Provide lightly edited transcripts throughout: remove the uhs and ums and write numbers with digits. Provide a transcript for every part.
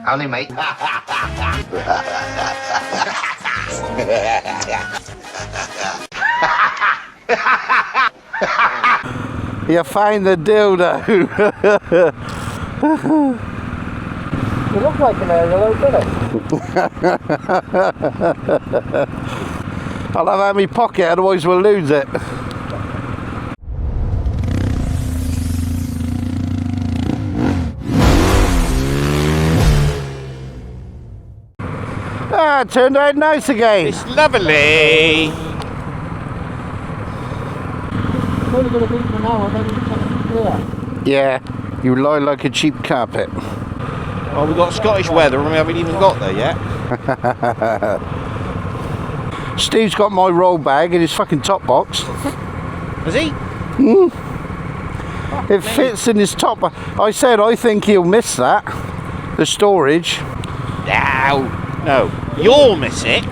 Howdy, mate. You find the dildo. You look like an aerial, doesn't it? I'll have that in my pocket, otherwise we'll lose it. Ah, it turned out nice again. It's lovely. It's only going to be for an hour, then it's clear. Yeah, you lie like a cheap carpet. Oh, we've got Scottish weather and we haven't even got there yet. Steve's got my roll bag in his fucking top box. Has he? It fits in his top box. I said I think he'll miss that. The storage. No, you'll miss it.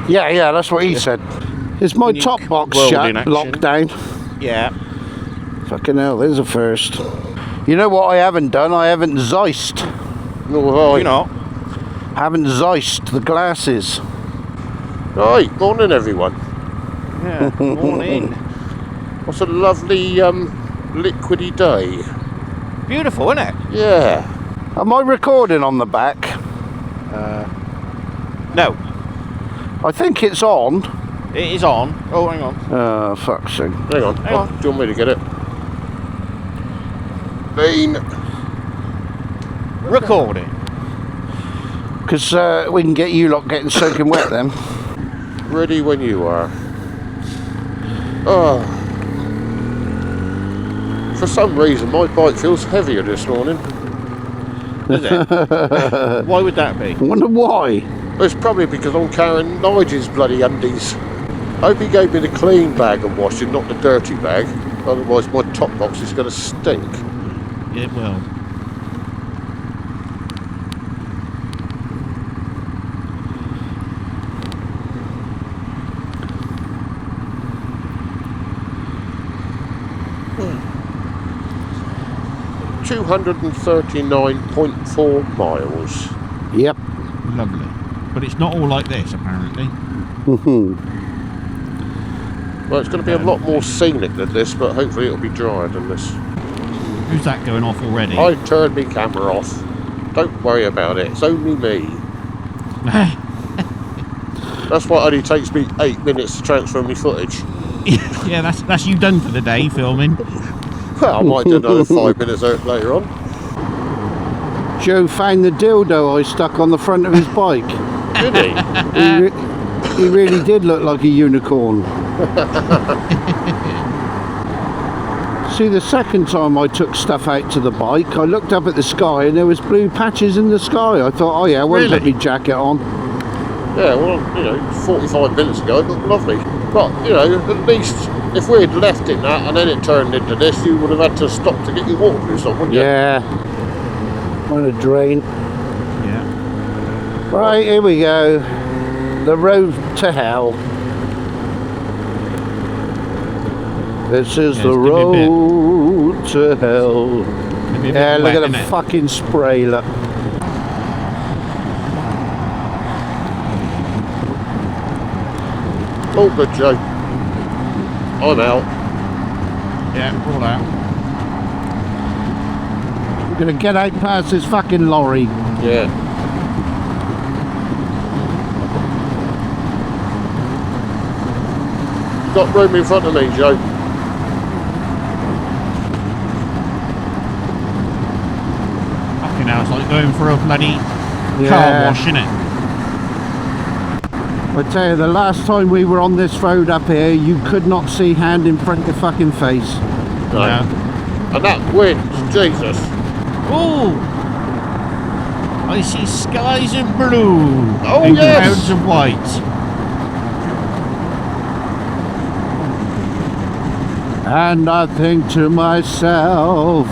Yeah, that's what he said. Is my top box shut? Lockdown. Yeah. Fucking hell, there's a first. You know what I haven't done? I haven't Zeissed. You're not? I haven't Zeissed the glasses. Right, morning everyone. Yeah, morning. What's a lovely liquidy day. Beautiful, isn't it? Yeah. Am I recording on the back? No. I think it's on. It is on. Oh, hang on. Oh, fuck's sake. Hang on. Hang on. Do you want me to get it? Bean. Recording. Because we can get you lot getting soaking wet then. Ready when you are. Oh. For some reason, my bike feels heavier this morning. Is it? Why would that be? I wonder why. It's probably because I'm carrying Nigel's bloody undies. I hope he gave me the clean bag of washing, not the dirty bag. Otherwise, my top box is going to stink. It will. Hmm. 239.4 miles. Yep. Lovely. But it's not all like this, apparently. Well, it's going to be a lot more scenic than this, but hopefully it'll be drier than this. Who's that going off already? I turned my camera off. Don't worry about it. It's only me. That's why it only takes me 8 minutes to transfer my footage. Yeah, that's you done for the day, filming. Well, I might do another 5 minutes later on. Joe found the dildo I stuck on the front of his bike. Did he? He really did look like a unicorn. See, the second time I took stuff out to the bike, I looked up at the sky and there was blue patches in the sky. I thought, oh yeah, I won't put my jacket on. Yeah, well, 45 minutes ago it looked lovely. But, at least if we had left it that and then it turned into this, you would have had to stop to get your water or something, wouldn't you? Yeah. On a drain. Yeah. Right, here we go. The road to hell. This is the road to hell. Yeah, look at the fucking spray, look. All good, Joe. I'm out. Yeah, we're all out. We're gonna get out past this fucking lorry. Yeah. Got room in front of me, Joe. Fucking hell, it's like going for a bloody car wash, isn't it? I tell you, the last time we were on this road up here, you could not see hand in front of your fucking face. No. Yeah. And that wind, Jesus. Oh! I see skies in blue Oh, and yes. clouds of white. And I think to myself,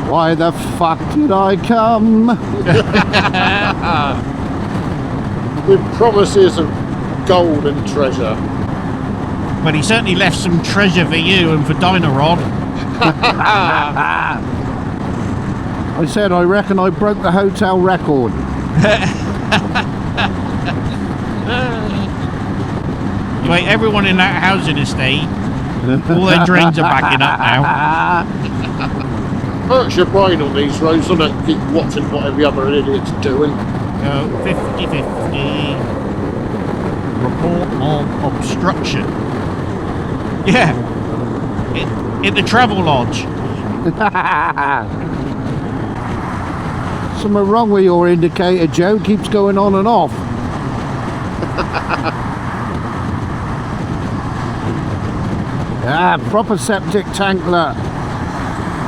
why the fuck did I come? With promises of gold and treasure. But he certainly left some treasure for you and for Dynarod. I said, I reckon I broke the hotel record. Wait, everyone in that housing estate, all their drains are backing up now. Hurts your brain on these roads, doesn't it? Keep watching what every other idiot's doing. 50-50. Report of obstruction. Yeah. In the travel lodge. Something wrong with your indicator, Joe. Keeps going on and off. Proper septic tank, look.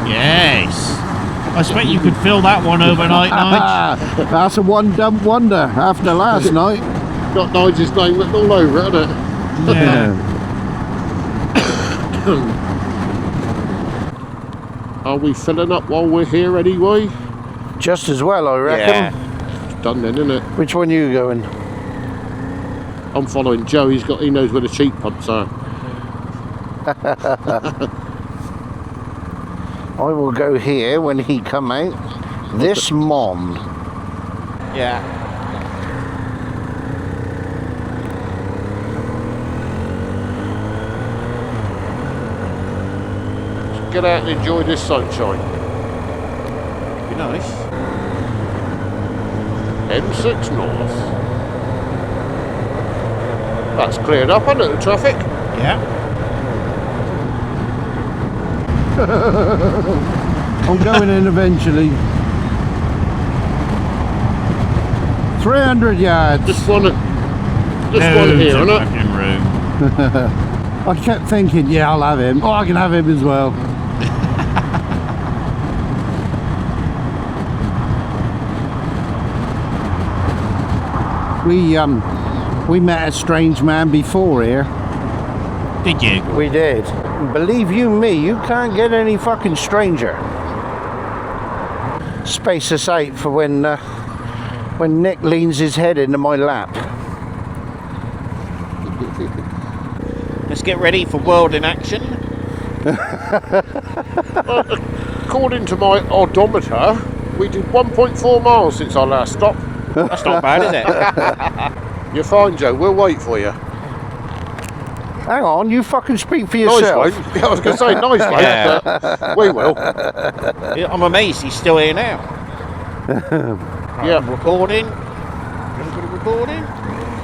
Yes. I expect you could fill that one overnight, Nige. That's a one dump wonder after last night. Got Nigel's name written all over it, hasn't it? Yeah. Are we filling up while we're here anyway? Just as well, I reckon. It's done then, isn't it? Which one are you going? I'm following Joe. He knows where the cheap pumps are. I will go here when he come out. This mom. Yeah. Just get out and enjoy this sunshine. Be nice. M6 North. That's cleared up, hasn't it, the traffic? Yeah. I'm going in eventually. 300 yards. Just one here, Loads of innit? fucking room. I kept thinking, yeah, I'll have him. Oh, I can have him as well. We met a strange man before here. Did you? We did. Believe you me, you can't get any fucking stranger. Space us out for when Nick leans his head into my lap. Let's get ready for World in Action. According to my odometer, we did 1.4 miles since our last stop. That's not bad, is it? You're fine, Joe. We'll wait for you. Hang on, you fucking speak for Nice, yourself. mate. Yeah, I was going to say nice, mate. Yeah. But we will. I'm amazed he's still here now. Yeah. Recording. Gonna put a recording.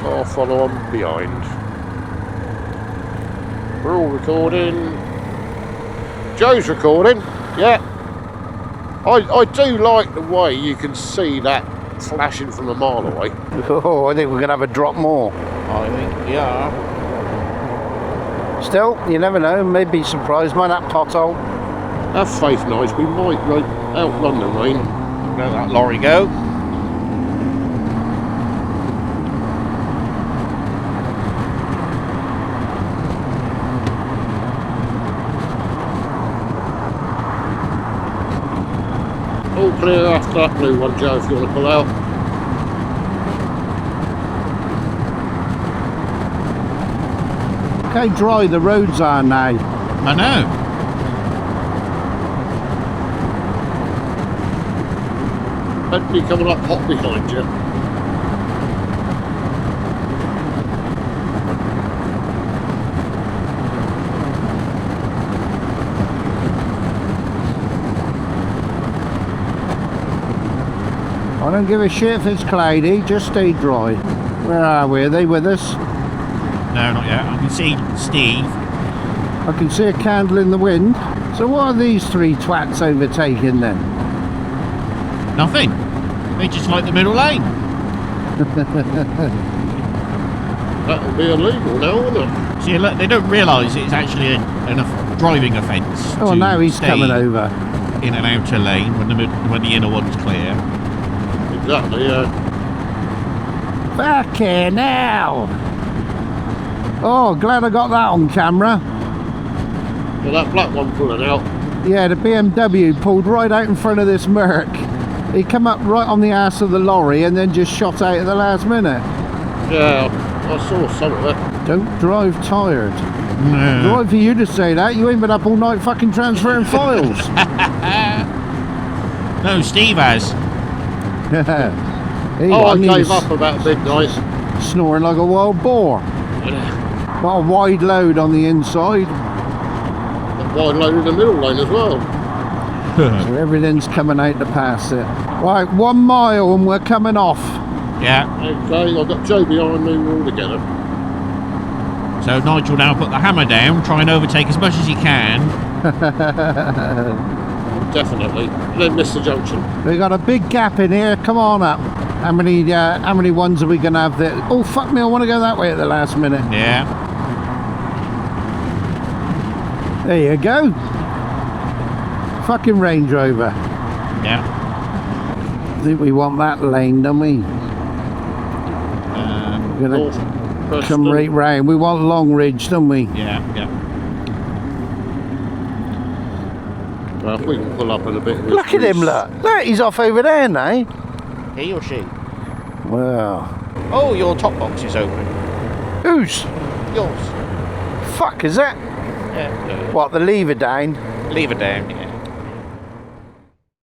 I'll follow on behind. We're all recording. Joe's recording. Yeah. I do like the way you can see that flashing from a mile away. Oh, I think we're going to have a drop more. I think we are. Still, you never know, maybe surprised by that pothole. Have faith, Nice. We might outrun the rain. Let that lorry go. All clear after that blue one, Joe, if you want to pull out. How dry the roads are now. I know. Bentley coming up hot behind you. I don't give a shit if it's cloudy, just stay dry. Where are we? Are they with us? No, not yet. I can see Steve. I can see a candle in the wind. So what are these three twats overtaking then? Nothing. They just like the middle lane. That'll be illegal now, won't it? See, look, they don't realise it's actually a driving offence. Oh, to now he's stay coming over. in an outer lane when the inner one's clear. Exactly, yeah. Back here now! Oh, glad I got that on camera. Well, that black one pulling out. Yeah, the BMW pulled right out in front of this Merc. He come up right on the ass of the lorry and then just shot out at the last minute. Yeah, I saw some of it. Don't drive tired. It's all right for you to say that. You ain't been up all night fucking transferring files. No, Steve has. He Oh, I wasn't. He gave was up about midnight. snoring like a wild boar. Got a wide load on the inside, Wide load in the middle lane as well. so everything's coming out to pass it. Right, 1 mile and we're coming off. Yeah. Okay, I've got Joe behind me, we're all together. So Nigel now put the hammer down, try and overtake as much as he can. Definitely. Then miss the junction. We got a big gap in here. Come on up. How many ones are we gonna have there? Oh fuck me! I want to go that way at the last minute. Yeah. There you go. Fucking Range Rover. Yeah. I think we want that lane, don't we? We're gonna North Preston. come right round. We want Long Ridge, don't we? Yeah. Yeah. Well, if we can pull up in a bit. Look at him! Look, he's off over there now. He or she? Well, Oh, your top box is open. who's? Yours. Fuck is that? Yeah. What, the lever down? Leave it down. Yeah.